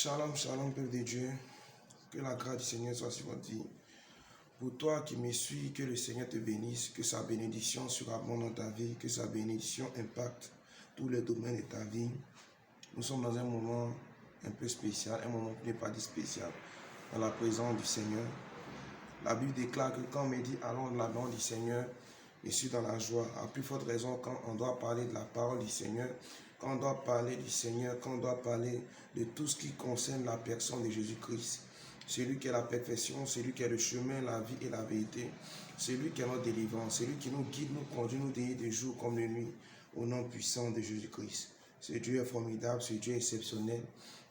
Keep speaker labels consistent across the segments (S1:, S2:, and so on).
S1: Shalom, shalom, peuple de Dieu. Que la grâce du Seigneur soit sur votre vie. Pour toi qui me suis, que le Seigneur te bénisse, que sa bénédiction surabonde dans ta vie, que sa bénédiction impacte tous les domaines de ta vie. Nous sommes dans un moment un peu spécial, un moment qui n'est pas dit spécial, dans la présence du Seigneur. La Bible déclare que quand on me dit allons de la main du Seigneur, je suis dans la joie. À plus forte raison, quand on doit parler de la parole du Seigneur, quand on doit parler du Seigneur, quand on doit parler de tout ce qui concerne la personne de Jésus-Christ. Celui qui est la perfection, celui qui est le chemin, la vie et la vérité. Celui qui est notre délivrance, celui qui nous guide, nous conduit, nous dirige de jour comme de nuit, au nom puissant de Jésus-Christ. Ce Dieu est formidable, ce Dieu est exceptionnel.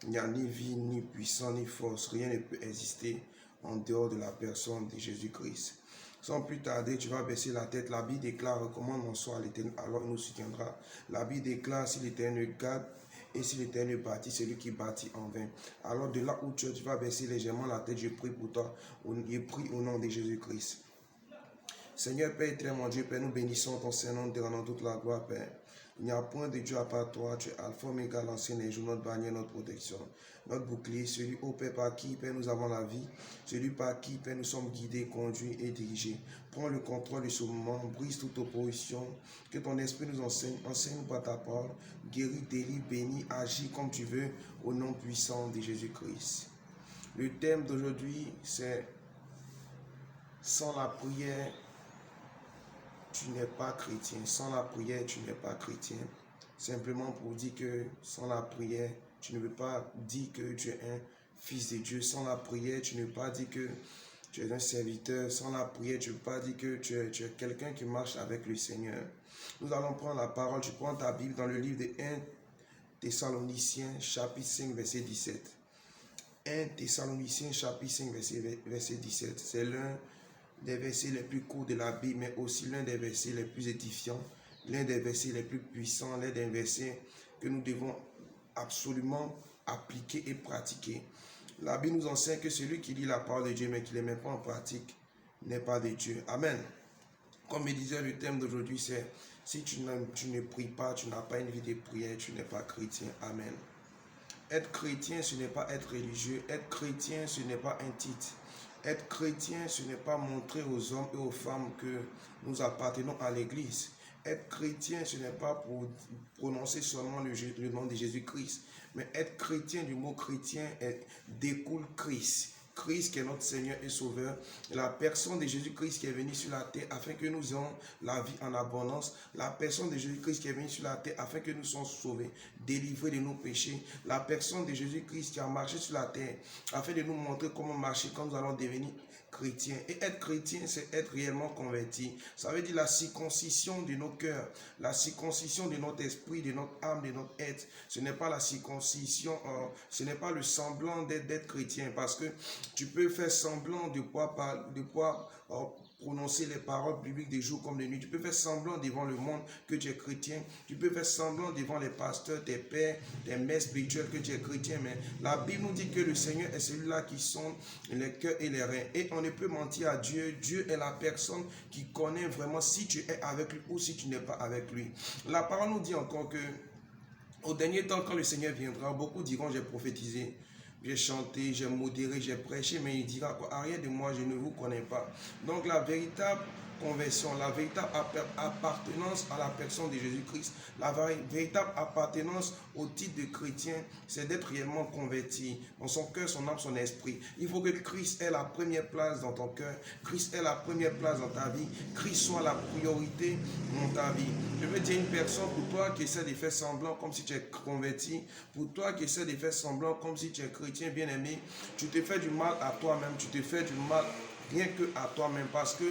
S1: Il n'y a ni vie, ni puissance, ni force. Rien ne peut exister en dehors de la personne de Jésus-Christ. Sans plus tarder, tu vas baisser la tête. La Bible déclare, recommande mon sort à l'Éternel, alors il nous soutiendra. La Bible déclare, si l'Éternel garde et si l'Éternel bâtit, celui qui bâtit en vain. Alors de là où tu vas baisser légèrement la tête, je prie pour toi. Je prie au nom de Jésus-Christ. Seigneur Père éternel, mon Dieu, Père, nous bénissons ton Saint-Nom, te rendons toute la gloire, Père. Il n'y a point de Dieu à part toi, tu es Alpha, Oméga, l'ancien des jours, notre bannière, notre protection, notre bouclier, celui, ô Père, par qui, Père, nous avons la vie, celui par qui, Père, nous sommes guidés, conduits et dirigés. Prends le contrôle de ce moment, brise toute opposition, que ton esprit nous enseigne, enseigne-nous par ta parole, guéris, délivre, bénis, agis comme tu veux, au nom puissant de Jésus-Christ. Le thème d'aujourd'hui, c'est sans la prière, tu n'es pas chrétien. Sans la prière, tu n'es pas chrétien. Simplement pour dire que sans la prière, tu ne peux pas dire que tu es un fils de Dieu. Sans la prière, tu ne peux pas dire que tu es un serviteur. Sans la prière, tu ne peux pas dire que tu es quelqu'un qui marche avec le Seigneur. Nous allons prendre la parole. Tu prends ta Bible dans le livre de 1 Thessaloniciens, chapitre 5, verset 17. 1 Thessaloniciens, chapitre 5, verset 17. C'est l'un des versets les plus courts de la Bible, mais aussi l'un des versets les plus édifiants, l'un des versets les plus puissants, l'un des versets que nous devons absolument appliquer et pratiquer. La Bible nous enseigne que celui qui lit la parole de Dieu mais qui ne les met pas en pratique n'est pas de Dieu. Amen. Comme je disais, le thème d'aujourd'hui c'est si tu ne pries pas, tu n'as pas une vie de prière, tu n'es pas chrétien. Amen. Être chrétien, ce n'est pas être religieux. Être chrétien, ce n'est pas un titre. Être chrétien, ce n'est pas montrer aux hommes et aux femmes que nous appartenons à l'Église. Être chrétien, ce n'est pas pour prononcer seulement le nom de Jésus-Christ. Mais être chrétien, du mot chrétien, découle Christ. Christ qui est notre Seigneur et Sauveur, la personne de Jésus-Christ qui est venu sur la terre afin que nous ayons la vie en abondance, la personne de Jésus-Christ qui est venu sur la terre afin que nous soyons sauvés, délivrés de nos péchés, la personne de Jésus-Christ qui a marché sur la terre afin de nous montrer comment marcher quand nous allons devenir chrétiens. Et être chrétien, c'est être réellement converti. Ça veut dire la circoncision de nos cœurs, la circoncision de notre esprit, de notre âme, de notre être. Ce n'est pas la circoncision, ce n'est pas le semblant d'être chrétien, parce que tu peux faire semblant de pouvoir prononcer les paroles bibliques des jours comme de nuit. Tu peux faire semblant devant le monde que tu es chrétien. Tu peux faire semblant devant les pasteurs, tes pères, tes mères spirituelles que tu es chrétien. Mais la Bible nous dit que le Seigneur est celui-là qui sonde les cœurs et les reins. Et on ne peut mentir à Dieu. Dieu est la personne qui connaît vraiment si tu es avec lui ou si tu n'es pas avec lui. La parole nous dit encore que au dernier temps, quand le Seigneur viendra, beaucoup diront j'ai prophétisé. J'ai chanté, j'ai modéré, j'ai prêché, mais il dira quoi? Arrière de moi, je ne vous connais pas. Donc la véritable conversion, la véritable appartenance à la personne de Jésus-Christ, la véritable appartenance au titre de chrétien, c'est d'être réellement converti dans son cœur, son âme, son esprit. Il faut que Christ ait la première place dans ton cœur, Christ ait la première place dans ta vie, Christ soit la priorité dans ta vie. Je veux dire une personne pour toi qui essaie de faire semblant comme si tu es converti, pour toi qui essaie de faire semblant comme si tu es chrétien bien-aimé, tu te fais du mal à toi-même, tu te fais du mal rien que à toi-même, parce que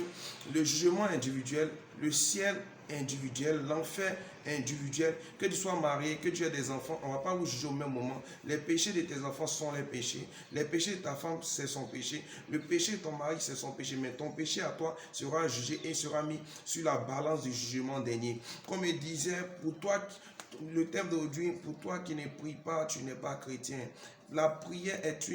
S1: le jugement individuel, le ciel individuel, l'enfer individuel, que tu sois marié, que tu aies des enfants, on ne va pas vous juger au même moment. Les péchés de tes enfants sont les péchés, les péchés de ta femme c'est son péché, le péché de ton mari c'est son péché, mais ton péché à toi sera jugé et sera mis sur la balance du jugement dernier. Comme il disait, pour toi le thème d'aujourd'hui, pour toi qui ne prie pas, tu n'es pas chrétien. La prière est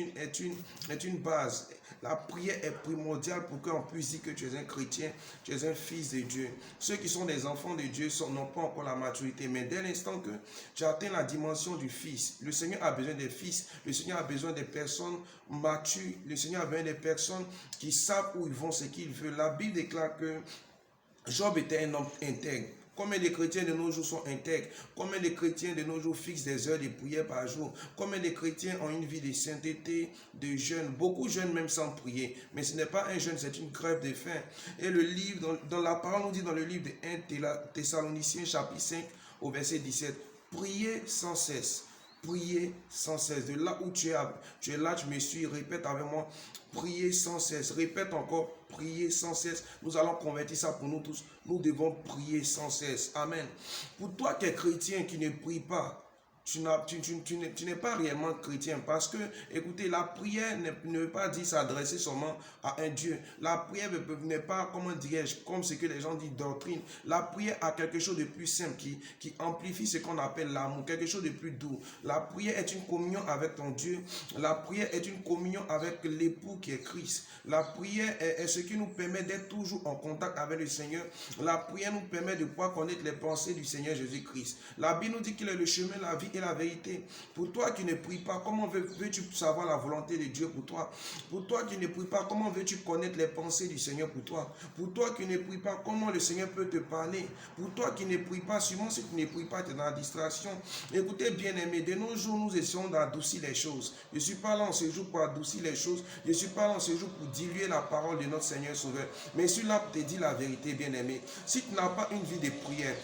S1: une base. La prière est primordiale pour qu'on puisse dire que tu es un chrétien, tu es un fils de Dieu. Ceux qui sont des enfants de Dieu n'ont pas encore la maturité, mais dès l'instant que tu atteins la dimension du fils, le Seigneur a besoin des fils, le Seigneur a besoin des personnes matures, le Seigneur a besoin des personnes qui savent où ils vont, ce qu'ils veulent. La Bible déclare que Job était un homme intègre. Combien de chrétiens de nos jours sont intègres? Combien de chrétiens de nos jours fixent des heures de prière par jour? Combien de chrétiens ont une vie de sainteté, de jeûne? Beaucoup jeûnent même sans prier. Mais ce n'est pas un jeûne, c'est une grève de faim. Et le livre, dans la parole nous dit dans le livre de 1 Thessaloniciens chapitre 5 au verset 17, priez sans cesse. Priez sans cesse. De là où tu es là, tu me suis, répète avec moi, priez sans cesse. Répète encore, priez sans cesse. Nous allons convertir ça pour nous tous. Nous devons prier sans cesse. Amen. Pour toi qui es chrétien, qui ne prie pas, tu n'es pas réellement chrétien parce que, écoutez, la prière ne veut pas dire s'adresser seulement à un Dieu. La prière n'est pas, comment dirais-je, comme ce que les gens disent doctrine. La prière a quelque chose de plus simple qui amplifie ce qu'on appelle l'amour, quelque chose de plus doux. La prière est une communion avec ton Dieu. La prière est une communion avec l'époux qui est Christ. La prière est ce qui nous permet d'être toujours en contact avec le Seigneur. La prière nous permet de pouvoir connaître les pensées du Seigneur Jésus-Christ. La Bible nous dit qu'il est le chemin, la vie et la vérité. Pour toi qui ne pries pas, comment veux-tu savoir la volonté de Dieu pour toi? Pour toi qui ne pries pas, comment veux-tu connaître les pensées du Seigneur pour toi? Pour toi qui ne pries pas, comment le Seigneur peut te parler? Pour toi qui ne pries pas, sûrement si tu ne pries pas, tu es dans la distraction. Écoutez, bien-aimés, de nos jours, nous essayons d'adoucir les choses. Je ne suis pas là en ce jour pour adoucir les choses. Je ne suis pas là en ce jour pour diluer la parole de notre Seigneur Sauveur. Mais je suis là pour te dire la vérité, bien-aimé. Si tu n'as pas une vie de prière,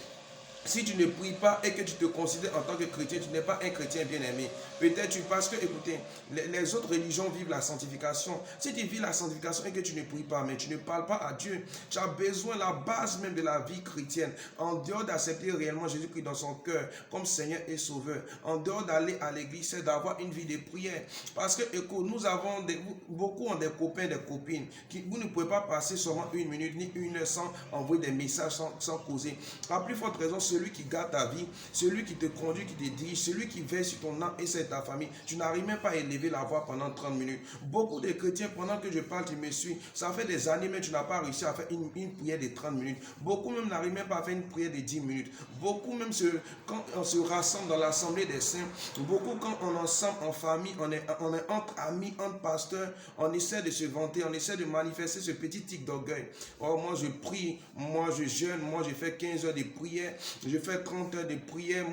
S1: si tu ne pries pas et que tu te considères en tant que chrétien, tu n'es pas un chrétien bien-aimé. Peut-être parce que, écoutez, les autres religions vivent la sanctification. Si tu vis la sanctification et que tu ne pries pas, mais tu ne parles pas à Dieu, tu as besoin, la base même de la vie chrétienne, en dehors d'accepter réellement Jésus-Christ dans son cœur comme Seigneur et Sauveur, en dehors d'aller à l'église, c'est d'avoir une vie de prière. Parce que, écoute, nous avons beaucoup ont des copains, des copines, vous ne pouvez pas passer seulement une minute ni une heure sans envoyer des messages, sans causer. À plus forte raison, celui qui garde ta vie, celui qui te conduit, qui te dirige, celui qui veille sur ton âme et c'est ta famille. Tu n'arrives même pas à élever la voix pendant 30 minutes. Beaucoup de chrétiens, pendant que je parle, tu me suis. Ça fait des années, mais tu n'as pas réussi à faire une prière de 30 minutes. Beaucoup même n'arrivent même pas à faire une prière de 10 minutes. Beaucoup même, quand on se rassemble dans l'assemblée des saints, beaucoup quand on est ensemble en famille, on est entre amis, entre pasteurs, on essaie de se vanter, on essaie de manifester ce petit tic d'orgueil. Oh, moi je prie, moi je jeûne, moi je fais 15 heures de prière, je fais 30 heures de prière,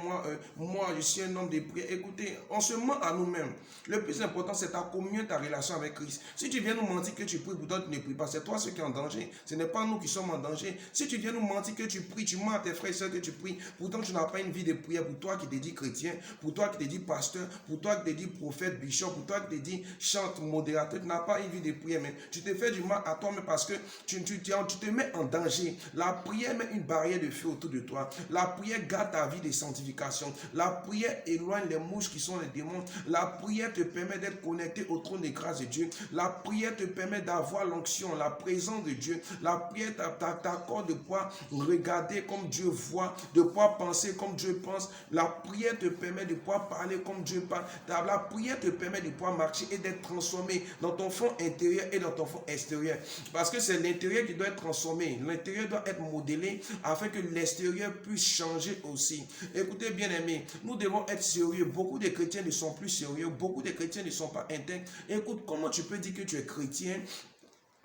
S1: moi je suis un homme de prière. Écoutez, on se ment à nous-mêmes. Le plus important, c'est ta communion, ta relation avec Christ. Si tu viens nous mentir que tu pries, pourtant tu ne pries pas, c'est toi ceux qui sont en danger. Ce n'est pas nous qui sommes en danger. Si tu viens nous mentir que tu pries, tu mens à tes frères et sœurs que tu pries, pourtant tu n'as pas une vie de prière. Pour toi qui te dis chrétien, pour toi qui te dis pasteur, pour toi qui te dis prophète, bishop, pour toi qui te dis chante, modérateur, tu n'as pas une vie de prière, mais tu te fais du mal à toi-même parce que tu te mets en danger. La prière met une barrière de feu autour de toi. La prière garde ta vie de sanctification. La prière éloigne les mouches qui sont les démons. La prière te permet d'être connecté au trône de grâce de Dieu. La prière te permet d'avoir l'onction, la présence de Dieu. La prière t'accorde de pouvoir regarder comme Dieu voit, de pouvoir penser comme Dieu pense. La prière te permet de pouvoir parler comme Dieu parle. La prière te permet de pouvoir marcher et d'être transformé dans ton fond intérieur et dans ton fond extérieur. Parce que c'est l'intérieur qui doit être transformé. L'intérieur doit être modélé afin que l'extérieur puisse changer aussi. Écoutez, bien aimés, nous devons être sérieux. Beaucoup de chrétiens ne sont plus sérieux. Beaucoup de chrétiens ne sont pas intègres. Écoute, comment tu peux dire que tu es chrétien,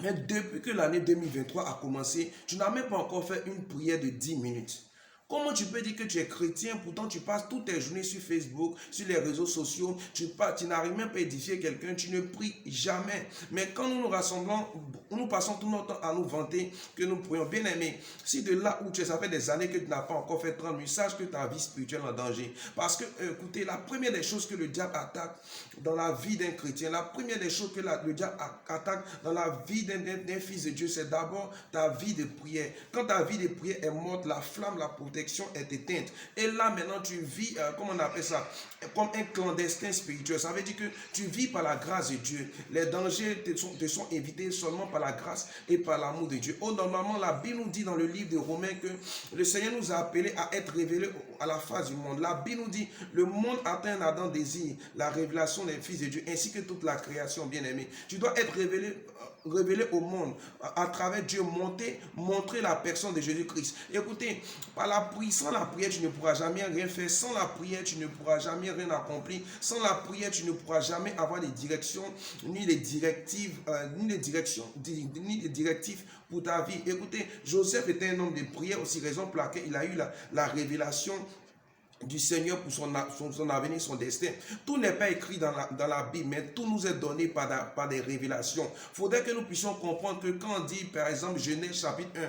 S1: mais depuis que l'année 2023 a commencé, tu n'as même pas encore fait une prière de 10 minutes? Comment tu peux dire que tu es chrétien, pourtant tu passes toutes tes journées sur Facebook, sur les réseaux sociaux, tu n'arrives même pas à édifier quelqu'un, tu ne pries jamais. Mais quand nous nous rassemblons, nous passons tout notre temps à nous vanter que nous prions. Bien aimé, si de là où tu es, ça fait des années que tu n'as pas encore fait 30 minutes, sache que ta vie spirituelle est en danger. Parce que, écoutez, la première des choses que le diable attaque dans la vie d'un chrétien, la première des choses que le diable attaque dans la vie d'un fils de Dieu, c'est d'abord ta vie de prière. Quand ta vie de prière est morte, la flamme, la protection est éteinte. Et là, maintenant, tu vis, comment on appelle ça, comme un clandestin spirituel. Ça veut dire que tu vis par la grâce de Dieu. Les dangers te sont évités seulement par la grâce et par l'amour de Dieu. Oh, normalement, la Bible nous dit dans le livre de Romains que le Seigneur nous a appelés à être révélés à la face du monde. La Bible nous dit, le monde atteint un ardent désir, la révélation des fils de Dieu, ainsi que toute la création, bien-aimée. Tu dois être révélé au monde à travers Dieu, montrer la personne de Jésus-Christ. Écoutez, sans la prière, tu ne pourras jamais rien faire. Sans la prière, tu ne pourras jamais rien accomplir. Sans la prière, tu ne pourras jamais avoir les directions, ni les directives, ni les directives pour ta vie. Écoutez, Joseph était un homme de prière, aussi raison pour laquelle il a eu la révélation du Seigneur pour son avenir, son destin. Tout n'est pas écrit dans la Bible, mais tout nous est donné par des révélations. Il faudrait que nous puissions comprendre que quand on dit, par exemple, Genèse chapitre 1,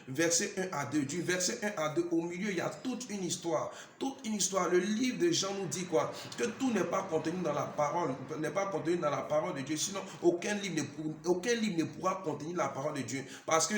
S1: verset 1 à 2, du verset 1 à 2, au milieu, il y a toute une histoire. Toute une histoire. Le livre de Jean nous dit quoi? Que tout n'est pas contenu dans la parole, de Dieu. Sinon, aucun livre ne pourra contenir la parole de Dieu. Parce que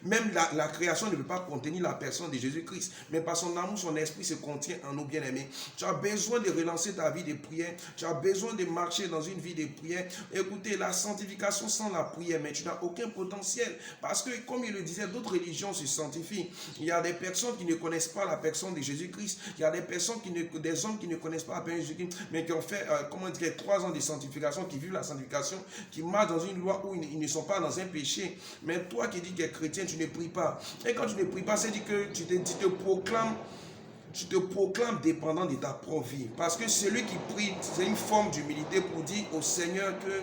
S1: même la création ne peut pas contenir la personne de Jésus-Christ. Mais par son amour, son esprit se contient en nous, bien-aimés. Tu as besoin de relancer ta vie de prière. Tu as besoin de marcher dans une vie de prière. Écoutez, la sanctification sans la prière, mais tu n'as aucun potentiel. Parce que, comme il le disait, d'autres religions se sanctifient. Il y a des personnes qui ne connaissent pas la personne de Jésus-Christ. Il y a des personnes des hommes qui ne connaissent pas la personne de Jésus-Christ, mais qui ont fait, 3 ans de sanctification, qui vivent la sanctification, qui marchent dans une loi où ils ne sont pas dans un péché. Mais toi qui dis que tu es chrétien, tu ne pries pas. Et quand tu ne pries pas, c'est dit que tu te proclames dépendant de ta propre vie. Parce que celui qui prie, c'est une forme d'humilité pour dire au Seigneur que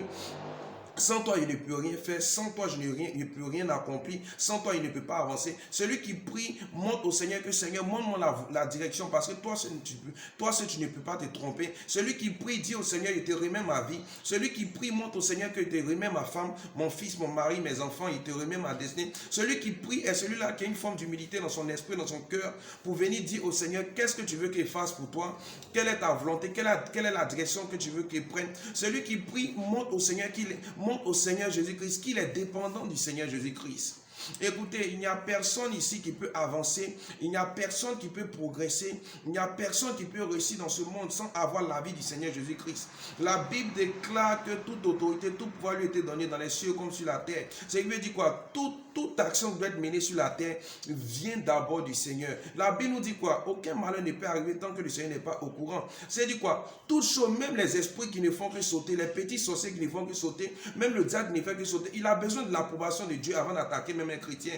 S1: sans toi, il ne peut rien faire. Sans toi, je ne peux rien accomplir. Sans toi, il ne peut pas avancer. Celui qui prie, montre au Seigneur que Seigneur, montre-moi la direction. Parce que toi, tu ne peux pas te tromper. Celui qui prie, dit au Seigneur, il te remet ma vie. Celui qui prie, montre au Seigneur qu'il te remet ma femme, mon fils, mon mari, mes enfants. Il te remet ma destinée. Celui qui prie est celui-là qui a une forme d'humilité dans son esprit, dans son cœur, pour venir dire au Seigneur, qu'est-ce que tu veux qu'il fasse pour toi? Quelle est ta volonté? Quelle est la direction que tu veux qu'il prenne? Celui qui prie, montre au Seigneur Jésus-Christ qu'il est dépendant du Seigneur Jésus-Christ. Écoutez, il n'y a personne ici qui peut avancer, il n'y a personne qui peut progresser, il n'y a personne qui peut réussir dans ce monde sans avoir la vie du Seigneur Jésus-Christ. La Bible déclare que toute autorité, tout pouvoir lui était donné dans les cieux comme sur la terre. C'est qui veut dire quoi? Toute action qui doit être menée sur la terre vient d'abord du Seigneur. La Bible nous dit quoi? Aucun malheur ne peut arriver tant que le Seigneur n'est pas au courant. C'est dit quoi? Toutes choses, même les esprits qui ne font que sauter, les petits sorciers qui ne font que sauter, même le diable qui ne fait que sauter, il a besoin de l'approbation de Dieu avant d'attaquer même chrétien.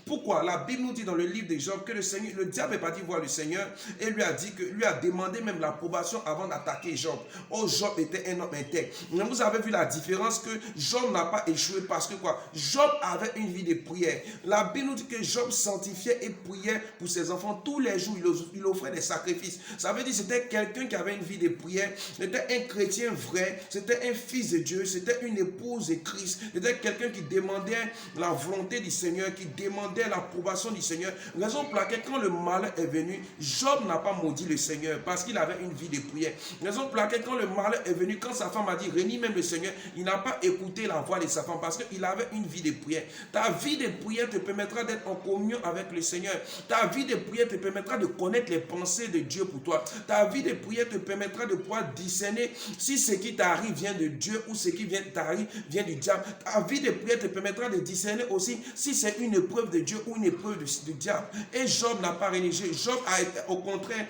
S1: Pourquoi? La Bible nous dit dans le livre de Job que le diable est parti voir le Seigneur et lui a demandé même l'approbation avant d'attaquer Job. Oh, Job était un homme intègre. Mais vous avez vu la différence que Job n'a pas échoué parce que quoi? Job avait une vie de prière. La Bible nous dit que Job sanctifiait et priait pour ses enfants tous les jours. Il offrait des sacrifices. Ça veut dire que c'était quelqu'un qui avait une vie de prière. C'était un chrétien vrai. C'était un fils de Dieu. C'était une épouse de Christ. C'était quelqu'un qui demandait la volonté du Seigneur, qui demandait l'approbation du Seigneur. Raison pour laquelle quand le malheur est venu, Job n'a pas maudit le Seigneur parce qu'il avait une vie de prière. Raison pour laquelle quand le malheur est venu, quand sa femme a dit renie même le Seigneur, il n'a pas écouté la voix de sa femme parce qu'il avait une vie de prière. Ta vie de prière te permettra d'être en communion avec le Seigneur. Ta vie de prière te permettra de connaître les pensées de Dieu pour toi. Ta vie de prière te permettra de pouvoir discerner si ce qui t'arrive vient de Dieu ou ce qui t'arrive vient du diable. Ta vie de prière te permettra de discerner aussi si c'est une épreuve de Dieu ou une épreuve du diable. Et Job n'a pas renégé. Job a été, au contraire,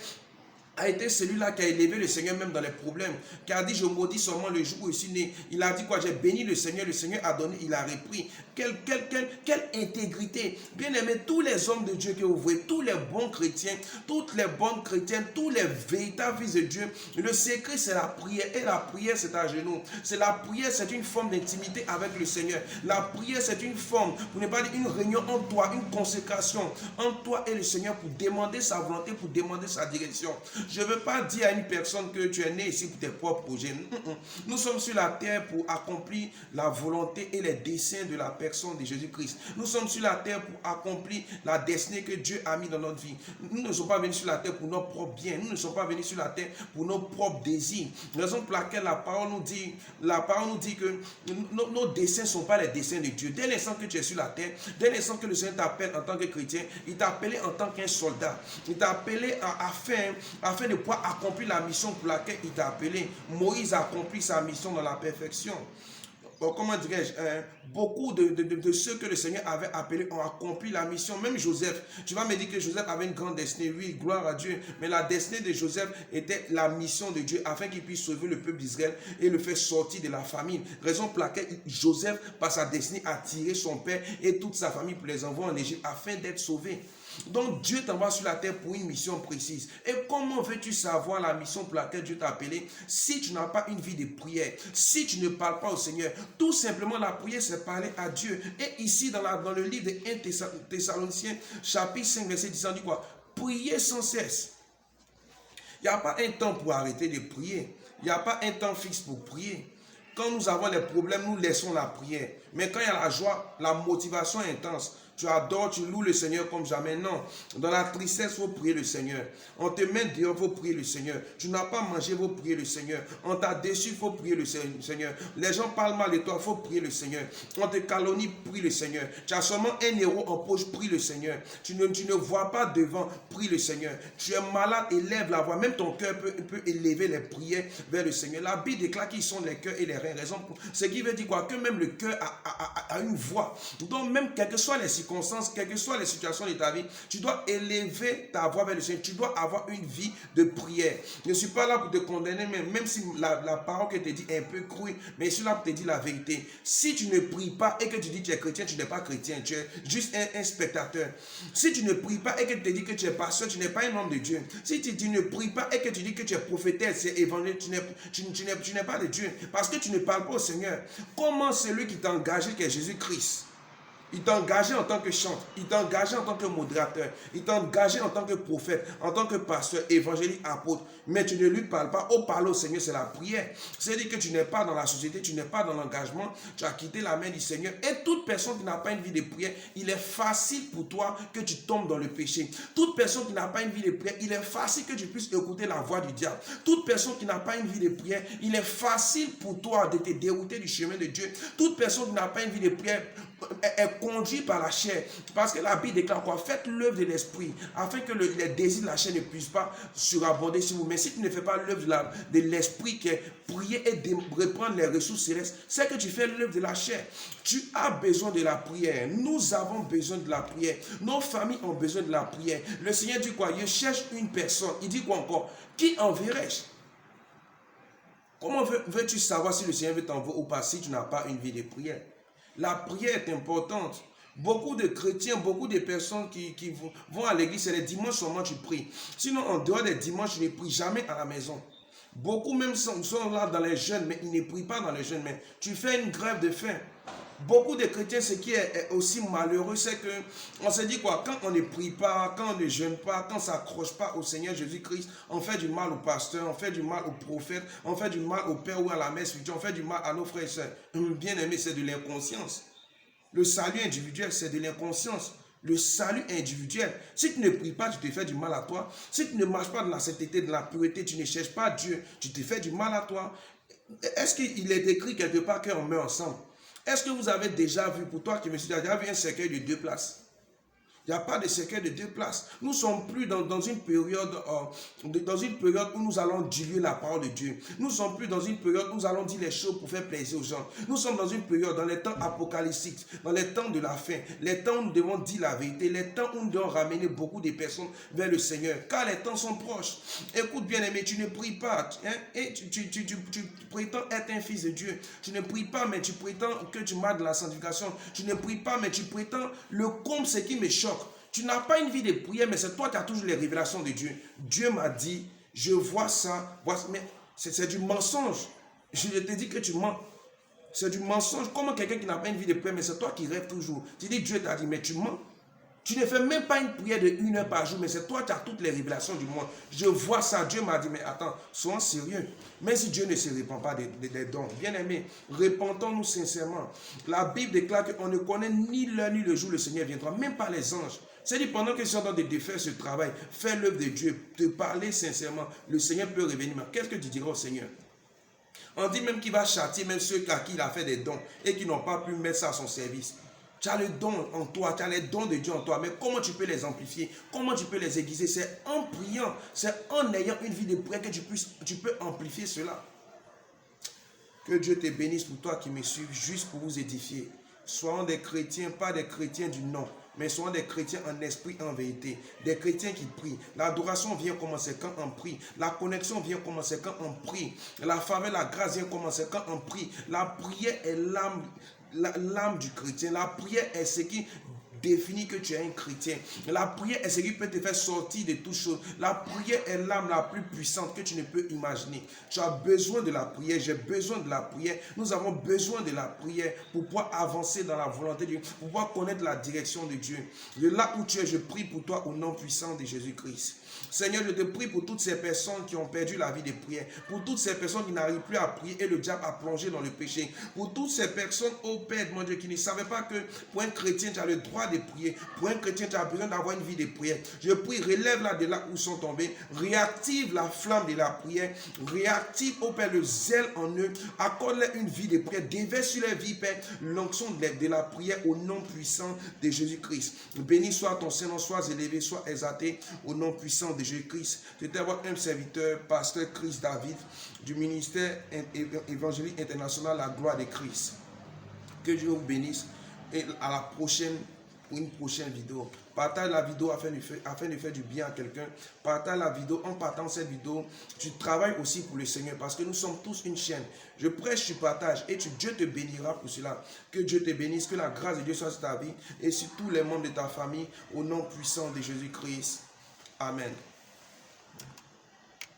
S1: a été celui-là qui a élevé le Seigneur même dans les problèmes, qui a dit je maudis seulement le jour où je suis né. Il a dit quoi? J'ai béni le Seigneur a donné, il a repris. Quelle intégrité. Bien aimé, tous les hommes de Dieu que vous voyez, tous les bons chrétiens, toutes les bonnes chrétiennes, tous les véritables fils de Dieu, le secret c'est la prière. Et la prière c'est à genoux. C'est la prière, c'est une forme d'intimité avec le Seigneur. La prière c'est une forme, pour ne pas dire une réunion en toi, une consécration entre toi et le Seigneur pour demander sa volonté, pour demander sa direction. Je ne veux pas dire à une personne que tu es né ici pour tes propres projets. Nous sommes sur la terre pour accomplir la volonté et les desseins de la personne de Jésus-Christ. Nous sommes sur la terre pour accomplir la destinée que Dieu a mis dans notre vie. Nous ne sommes pas venus sur la terre pour nos propres biens. Nous ne sommes pas venus sur la terre pour nos propres désirs. Raison pour laquelle la parole nous dit que nos desseins ne sont pas les desseins de Dieu. Dès l'instant que tu es sur la terre, dès l'instant que le Seigneur t'appelle en tant que chrétien, il t'a appelé en tant qu'un soldat. Il t'a appelé afin de pouvoir accomplir la mission pour laquelle il t'a appelé. Moïse a accompli sa mission dans la perfection. comment dirais-je, beaucoup de ceux que le Seigneur avait appelés ont accompli la mission. Même Joseph, tu vas me dire que Joseph avait une grande destinée, oui, gloire à Dieu, mais la destinée de Joseph était la mission de Dieu afin qu'il puisse sauver le peuple d'Israël et le faire sortir de la famine. Raison pour laquelle Joseph, par sa destinée, a tiré son père et toute sa famille pour les envoyer en Égypte afin d'être sauvés. Donc Dieu t'envoie sur la terre pour une mission précise. Et comment veux-tu savoir la mission pour laquelle Dieu t'a appelé si tu n'as pas une vie de prière, si tu ne parles pas au Seigneur? Tout simplement, la prière, c'est parler à Dieu. Et ici, dans le livre de 1 Thessaloniciens, chapitre 5, verset 10, on dit quoi? Priez sans cesse. Il n'y a pas un temps pour arrêter de prier. Il n'y a pas un temps fixe pour prier. Quand nous avons des problèmes, nous laissons la prière. Mais quand il y a la joie, la motivation intense, tu adores, tu loues le Seigneur comme jamais. Non. Dans la tristesse, il faut prier le Seigneur. On te met dehors, il faut prier le Seigneur. Tu n'as pas mangé, il faut prier le Seigneur. On t'a déçu, il faut prier le Seigneur. Les gens parlent mal de toi, il faut prier le Seigneur. On te calomnie, prie le Seigneur. Tu as seulement 1 euro en poche, prie le Seigneur. Tu ne vois pas devant, prie le Seigneur. Tu es malade, élève la voix. Même ton cœur peut élever les prières vers le Seigneur. La Bible déclare qu'ils sont les cœurs et les reins. Ce qui veut dire quoi? Que même le cœur a une voix. Donc même quelles que soient les circonstances, quelles que soient les situations de ta vie, tu dois élever ta voix vers le Seigneur. Tu dois avoir une vie de prière. Je ne suis pas là pour te condamner, même si la parole que je te dis est un peu crue, mais je suis là pour te dire la vérité. Si tu ne pries pas et que tu dis que tu es chrétien, tu n'es pas chrétien, tu es juste un spectateur. Si tu ne pries pas et que tu te dis que tu es pasteur, tu n'es pas un homme de Dieu. Si tu ne pries pas et que tu dis que tu es prophétesse, c'est évangile, tu n'es pas de Dieu. Parce que tu ne parles pas au Seigneur. Comment celui qui t'a engagé, qui est Jésus-Christ, il t'a engagé en tant que chanteur, il t'a engagé en tant que modérateur, il t'a engagé en tant que prophète, en tant que pasteur, évangéliste, apôtre, mais tu ne lui parles pas. Au parler au Seigneur, c'est la prière. C'est-à-dire que tu n'es pas dans la société, tu n'es pas dans l'engagement, tu as quitté la main du Seigneur. Et toute personne qui n'a pas une vie de prière, il est facile pour toi que tu tombes dans le péché. Toute personne qui n'a pas une vie de prière, il est facile que tu puisses écouter la voix du diable. Toute personne qui n'a pas une vie de prière, il est facile pour toi de te dérouter du chemin de Dieu. Toute personne qui n'a pas une vie de prière est conduit par la chair. Parce que la Bible déclare quoi? Faites l'œuvre de l'esprit afin que les désirs de la chair ne puissent pas surabonder sur vous. Mais si tu ne fais pas l'œuvre de l'esprit qui est prier et de reprendre les ressources célestes, c'est que tu fais l'œuvre de la chair. Tu as besoin de la prière. Nous avons besoin de la prière. Nos familles ont besoin de la prière. Le Seigneur dit quoi? Je cherche une personne. Il dit quoi encore? Qui enverrai-je? Comment veux-tu savoir si le Seigneur veut t'envoyer ou pas si tu n'as pas une vie de prière? La prière est importante. Beaucoup de chrétiens, beaucoup de personnes qui vont à l'église, c'est les dimanches seulement tu pries. Sinon, en dehors des dimanches, tu ne pries jamais à la maison. Beaucoup même sont là dans les jeûnes, mais ils ne prient pas dans les jeûnes. Mais tu fais une grève de faim. Beaucoup de chrétiens, ce qui est aussi malheureux, c'est que on se dit quoi? Quand on ne prie pas, quand on ne jeûne pas, quand on ne s'accroche pas au Seigneur Jésus-Christ, on fait du mal au pasteur, on fait du mal au prophète, on fait du mal au père ou à la messe spirituelle, on fait du mal à nos frères et sœurs. Bien aimé, c'est de l'inconscience. Le salut individuel, c'est de l'inconscience. Le salut individuel. Si tu ne pries pas, tu te fais du mal à toi. Si tu ne marches pas dans la sainteté, dans la pureté, tu ne cherches pas Dieu, tu te fais du mal à toi. Est-ce qu'il est écrit quelque part qu'on meurt ensemble? Est-ce que vous avez déjà vu, pour toi qui me suis déjà vu un cercueil de 2 places? Il n'y a pas de cercueil de 2 places. Nous ne sommes plus dans une période où nous allons diluer la parole de Dieu. Nous ne sommes plus dans une période où nous allons dire les choses pour faire plaisir aux gens. Nous sommes dans une période, dans les temps apocalyptiques, dans les temps de la fin, les temps où nous devons dire la vérité, les temps où nous devons ramener beaucoup de personnes vers le Seigneur, car les temps sont proches. Écoute bien aimé, tu ne pries pas, hein, et tu prétends être un fils de Dieu. Tu ne pries pas, mais tu prétends que tu marches de la sanctification. Tu ne pries pas, mais tu prétends le comble, ce qui me choque. Tu n'as pas une vie de prière, mais c'est toi qui as toujours les révélations de Dieu. Dieu m'a dit, je vois ça, mais c'est du mensonge. Je te dis que tu mens. C'est du mensonge. Comment quelqu'un qui n'a pas une vie de prière, mais c'est toi qui rêves toujours. Tu dis, Dieu t'a dit, mais tu mens. Tu ne fais même pas une prière de 1 heure par jour, mais c'est toi qui as toutes les révélations du monde. Je vois ça. Dieu m'a dit, mais attends, sois sérieux. Même si Dieu ne se répand pas des dons. Bien aimé, répandons-nous sincèrement. La Bible déclare qu'on ne connaît ni l'heure ni le jour où le Seigneur viendra, même pas les anges. C'est-à-dire, pendant qu'ils sont en train de défaire ce travail, faire l'œuvre de Dieu, te parler sincèrement, le Seigneur peut revenir. Mais qu'est-ce que tu diras au Seigneur? On dit même qu'il va châtier même ceux à qui il a fait des dons et qui n'ont pas pu mettre ça à son service. Tu as le don en toi, tu as les dons de Dieu en toi, mais comment tu peux les amplifier? Comment tu peux les aiguiser? C'est en priant, c'est en ayant une vie de prière que tu peux amplifier cela. Que Dieu te bénisse pour toi qui me suives, juste pour vous édifier. Soyons des chrétiens, pas des chrétiens du nom, mais soyons des chrétiens en esprit, en vérité. Des chrétiens qui prient. L'adoration vient commencer quand on prie. La connexion vient commencer quand on prie. La faveur, la grâce vient commencer quand on prie. La prière est l'âme du chrétien. La prière est ce qui définit que tu es un chrétien. La prière est ce qui peut te faire sortir de toutes choses. La prière est l'âme la plus puissante que tu ne peux imaginer. Tu as besoin de la prière. J'ai besoin de la prière. Nous avons besoin de la prière pour pouvoir avancer dans la volonté de Dieu, pour pouvoir connaître la direction de Dieu. De là où tu es, je prie pour toi au nom puissant de Jésus-Christ. Seigneur, je te prie pour toutes ces personnes qui ont perdu la vie de prière, pour toutes ces personnes qui n'arrivent plus à prier et le diable a plongé dans le péché, pour toutes ces personnes, ô Père, mon Dieu, qui ne savaient pas que pour un chrétien, tu as le droit de prier, pour un chrétien, tu as besoin d'avoir une vie de prière. Je prie, relève-la de là où ils sont tombés, réactive la flamme de la prière, réactive, ô Père, le zèle en eux, accorde-leur une vie de prière, déverse sur leur vie, Père, l'onction de la prière au nom puissant de Jésus-Christ. Béni soit ton Saint-Nom, sois élevé, sois exalté au nom puissant de Jésus-Christ. C'était un serviteur, pasteur Chris David, du ministère évangélique international La Gloire de Christ. Que Dieu vous bénisse et à la prochaine, pour une prochaine vidéo. Partage la vidéo afin de faire du bien à quelqu'un. Partage la vidéo. En partageant cette vidéo, tu travailles aussi pour le Seigneur parce que nous sommes tous une chaîne. Je prêche, tu partages et Dieu te bénira pour cela. Que Dieu te bénisse, que la grâce de Dieu soit sur ta vie et sur tous les membres de ta famille au nom puissant de Jésus-Christ. Amen.